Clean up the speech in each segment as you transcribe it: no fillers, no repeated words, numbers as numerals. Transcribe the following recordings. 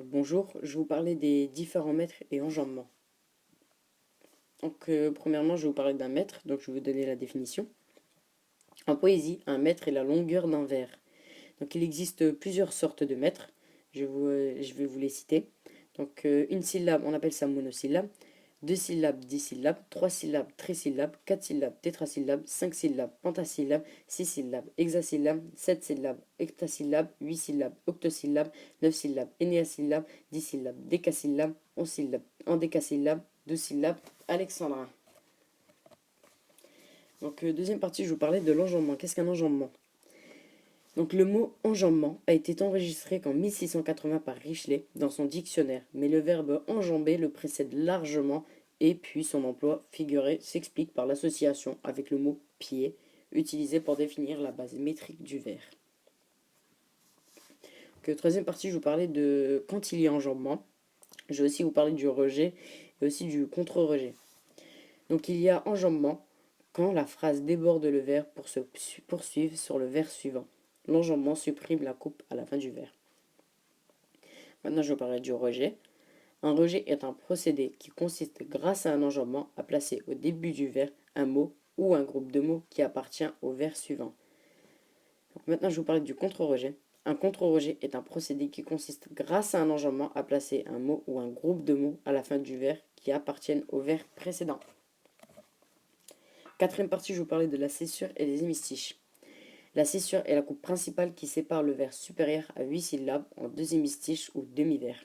Bonjour, je vais vous parler des différents mètres et enjambements. Premièrement, je vais vous parler d'un mètre, donc je vais vous donner la définition. En poésie, un mètre est la longueur d'un vers. Donc, il existe plusieurs sortes de mètres, je vais vous les citer. Une syllabe, on appelle ça monosyllabe. Deux syllabes, dissyllabes. Trois syllabes, trisyllabes. Quatre syllabes, tétrasyllabes. Cinq syllabes, pentasyllabes. Six syllabes, hexasyllabes. Sept syllabes, heptasyllabes. Huit syllabes, octosyllabes. Neuf syllabes, énéasyllabes. 10 syllabes, décasyllabes. 11 syllabes, endécasyllabes. 12 syllabes, alexandrin. Deuxième partie, je vous parlais de l'enjambement. Qu'est-ce qu'un enjambement? Donc le mot enjambement a été enregistré qu'en 1680 par Richelet dans son dictionnaire, mais le verbe enjamber le précède largement et puis son emploi figuré s'explique par l'association avec le mot pied utilisé pour définir la base métrique du vers. Troisième partie, je vous parlais de quand il y a enjambement. Je vais aussi vous parler du rejet et aussi du contre-rejet. Donc il y a enjambement quand la phrase déborde le vers pour se poursuivre sur le vers suivant. L'enjambement supprime la coupe à la fin du vers. Maintenant, je vais parler du rejet. Un rejet est un procédé qui consiste, grâce à un enjambement, à placer au début du vers un mot ou un groupe de mots qui appartient au vers suivant. Maintenant, je vais vous parler du contre-rejet. Un contre-rejet est un procédé qui consiste, grâce à un enjambement, à placer un mot ou un groupe de mots à la fin du vers qui appartiennent au vers précédent. Quatrième partie, je vais vous parler de la césure et des hémistiches. La césure est la coupe principale qui sépare le vers supérieur à 8 syllabes en deux hémistiches ou demi-vers.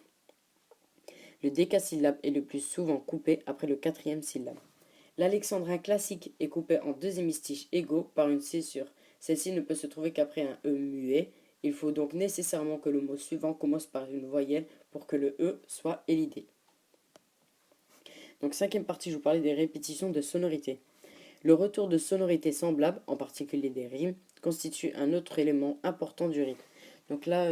Le décasyllabe est le plus souvent coupé après le quatrième syllabe. L'alexandrin classique est coupé en deux hémistiches égaux par une césure. Celle-ci ne peut se trouver qu'après un E muet. Il faut donc nécessairement que le mot suivant commence par une voyelle pour que le E soit élidé. Cinquième partie, je vous parlais des répétitions de sonorités. Le retour de sonorités semblables, en particulier des rimes, constitue un autre élément important du rythme. Donc là,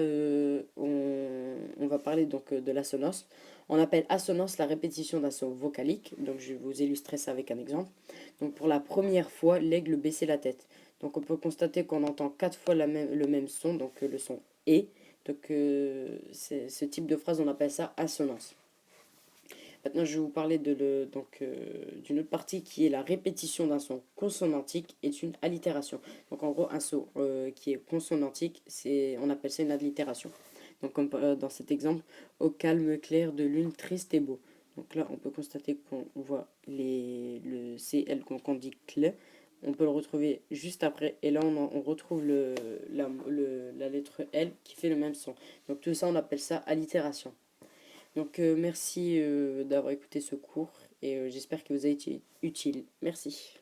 on va parler de l'assonance. On appelle assonance la répétition d'un son vocalique. Donc je vais vous illustrer ça avec un exemple. Donc pour la première fois, l'aigle baissait la tête. Donc on peut constater qu'on entend 4 fois le même son, donc le son et. Ce type de phrase, on appelle ça assonance. Maintenant, je vais vous parler d'une autre partie qui est la répétition d'un son consonantique est une allitération. Donc en gros, un son qui est consonantique, on appelle ça une allitération. Donc comme dans cet exemple, au calme clair de lune triste et beau. Donc là, on peut constater qu'on voit le CL qu'on dit cl. On peut le retrouver juste après. Et là, on retrouve la lettre L qui fait le même son. Donc tout ça, on appelle ça allitération. Merci d'avoir écouté ce cours et j'espère qu'il vous a été utile. Merci.